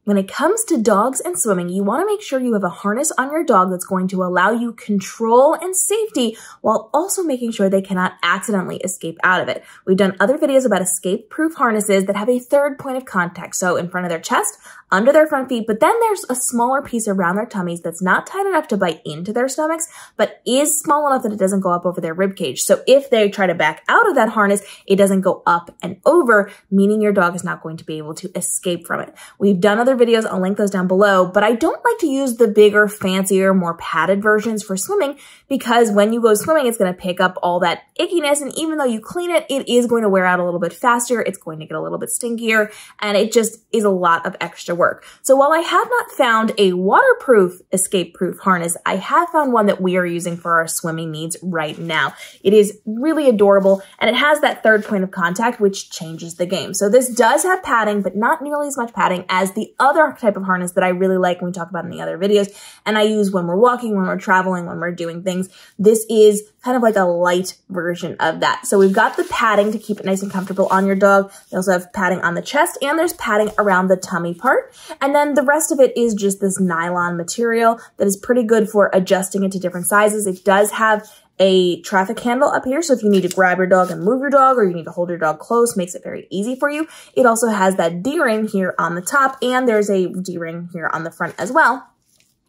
When it comes to dogs and swimming, you want to make sure you have a harness on your dog that's going to allow you control and safety while also making sure they cannot accidentally escape out of it. We've done other videos about escape-proof harnesses that have a third point of contact, so in front of their chest, under their front feet, but then there's a smaller piece around their tummies that's not tight enough to bite into their stomachs, but is small enough that it doesn't go up over their rib cage. So if they try to back out of that harness, it doesn't go up and over, meaning your dog is not going to be able to escape from it. We've done other videos, I'll link those down below, but I don't like to use the bigger, fancier, more padded versions for swimming because when you go swimming, it's going to pick up all that ickiness, and even though you clean it, it is going to wear out a little bit faster, it's going to get a little bit stinkier, and it just is a lot of extra work. So while I have not found a waterproof, escape-proof harness, I have found one that we are using for our swimming needs right now. It is really adorable, and it has that third point of contact, which changes the game. So this does have padding, but not nearly as much padding as the other type of harness that I really like when we talk about in the other videos, and I use when we're walking, when we're traveling, when we're doing things. This is kind of like a light version of that. So we've got the padding to keep it nice and comfortable on your dog. We also have padding on the chest, and there's padding around the tummy part. And then the rest of it is just this nylon material that is pretty good for adjusting it to different sizes. It does have a traffic handle up here, so if you need to grab your dog and move your dog, or you need to hold your dog close, makes it very easy for you. It also has that D-ring here on the top, and there's a D-ring here on the front as well.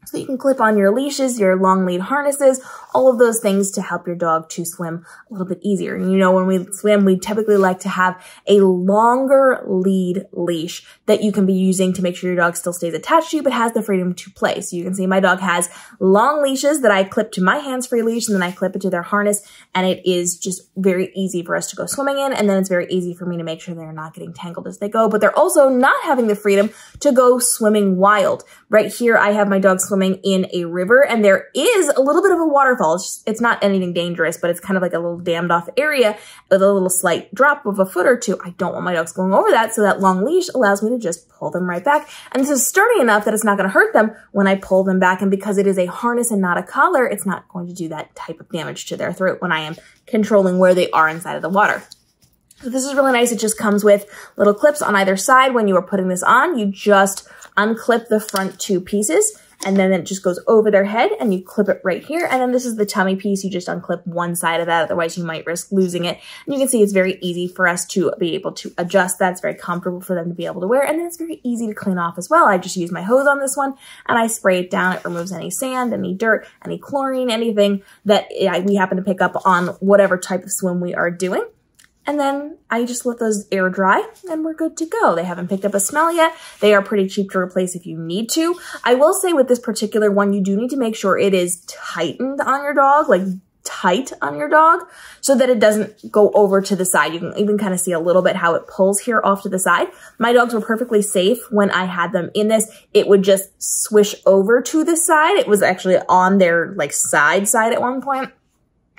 So you can clip on your leashes, your long lead harnesses, all of those things to help your dog to swim a little bit easier. And you know, when we swim, we typically like to have a longer lead leash that you can be using to make sure your dog still stays attached to you, but has the freedom to play. So you can see my dog has long leashes that I clip to my hands-free leash, and then I clip it to their harness, and it is just very easy for us to go swimming in, and then it's very easy for me to make sure they're not getting tangled as they go, but they're also not having the freedom to go swimming wild. Right here, I have my dog swimming in a river, and there is a little bit of a waterfall. It's not anything dangerous, but it's kind of like a little dammed off area with a little slight drop of a foot or two. I don't want my dogs going over that, so that long leash allows me to just pull them right back. And this is sturdy enough that it's not going to hurt them when I pull them back, and because it is a harness and not a collar, it's not going to do that type of damage to their throat when I am controlling where they are inside of the water. So this is really nice. It just comes with little clips on either side. When you are putting this on, you just unclip the front two pieces, and then it just goes over their head, and you clip it right here. And then this is the tummy piece. You just unclip one side of that, otherwise you might risk losing it. And you can see it's very easy for us to be able to adjust that. It's very comfortable for them to be able to wear, and then it's very easy to clean off as well. I just use my hose on this one, and I spray it down. It removes any sand, any dirt, any chlorine, anything that we happen to pick up on whatever type of swim we are doing. And then I just let those air dry, and we're good to go. They haven't picked up a smell yet. They are pretty cheap to replace if you need to. I will say with this particular one, you do need to make sure it is tightened on your dog, like tight on your dog, so that it doesn't go over to the side. You can even kind of see a little bit how it pulls here off to the side. My dogs were perfectly safe when I had them in this. It would just swish over to the side. It was actually on their like side at one point,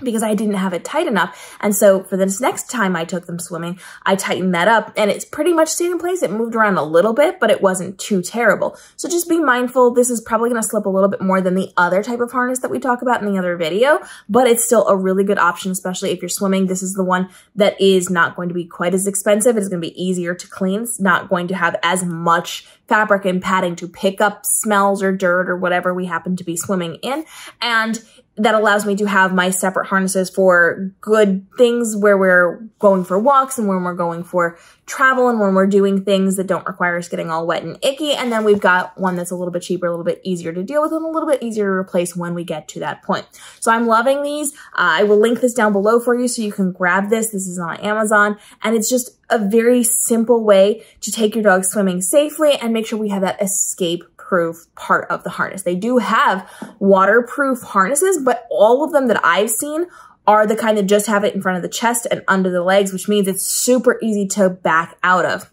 because I didn't have it tight enough. And so for this next time I took them swimming, I tightened that up, and it's pretty much stayed in place. It moved around a little bit, but it wasn't too terrible. So just be mindful. This is probably going to slip a little bit more than the other type of harness that we talk about in the other video, but it's still a really good option, especially if you're swimming. This is the one that is not going to be quite as expensive. It's going to be easier to clean. It's not going to have as much fabric and padding to pick up smells or dirt or whatever we happen to be swimming in. And that allows me to have my separate harnesses for good things where we're going for walks and when we're going for travel and when we're doing things that don't require us getting all wet and icky. And then we've got one that's a little bit cheaper, a little bit easier to deal with, and a little bit easier to replace when we get to that point. So I'm loving these. I will link this down below for you so you can grab this. This is on Amazon, and it's just a very simple way to take your dog swimming safely and make sure we have that escape-proof part of the harness. They do have waterproof harnesses, but all of them that I've seen are the kind that just have it in front of the chest and under the legs, which means it's super easy to back out of.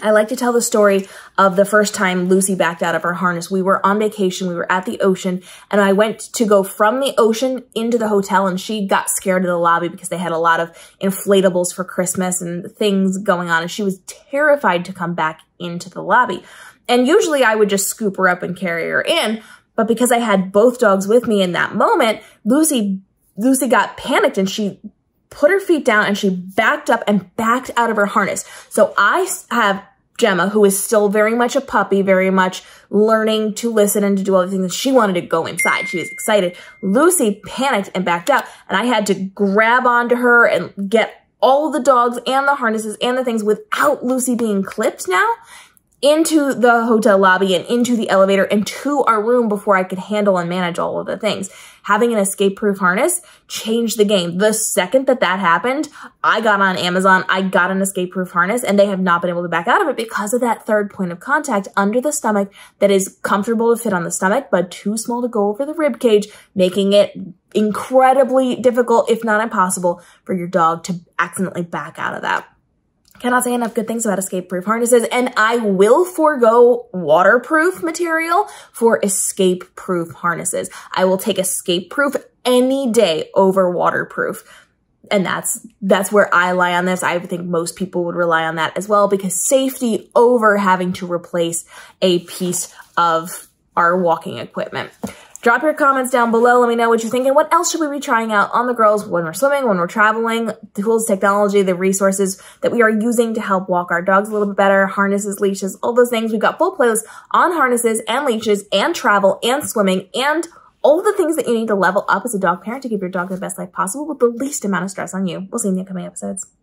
I like to tell the story of the first time Lucy backed out of her harness. We were on vacation, we were at the ocean, and I went to go from the ocean into the hotel, and she got scared of the lobby because they had a lot of inflatables for Christmas and things going on, and she was terrified to come back into the lobby. And usually I would just scoop her up and carry her in, but because I had both dogs with me in that moment, Lucy got panicked, and she put her feet down and she backed up and backed out of her harness. So I have Gemma, who is still very much a puppy, very much learning to listen and to do all the things. She wanted to go inside. She was excited. Lucy panicked and backed out, and I had to grab onto her and get all of the dogs and the harnesses and the things without Lucy being clipped now into the hotel lobby and into the elevator and to our room before I could handle and manage all of the things. Having an escape-proof harness changed the game. The second that that happened, I got on Amazon, I got an escape-proof harness, and they have not been able to back out of it because of that third point of contact under the stomach that is comfortable to fit on the stomach, but too small to go over the rib cage, making it incredibly difficult, if not impossible, for your dog to accidentally back out of that. Cannot say enough good things about escape-proof harnesses, and I will forego waterproof material for escape-proof harnesses. I will take escape-proof any day over waterproof. And that's where I lie on this. I think most people would rely on that as well, because safety over having to replace a piece of our walking equipment. Drop your comments down below. Let me know what you're thinking. What else should we be trying out on the girls when we're swimming, when we're traveling? The tools, technology, the resources that we are using to help walk our dogs a little bit better, harnesses, leashes, all those things. We've got full playlists on harnesses and leashes and travel and swimming and all the things that you need to level up as a dog parent to give your dog the best life possible with the least amount of stress on you. We'll see you in the upcoming episodes.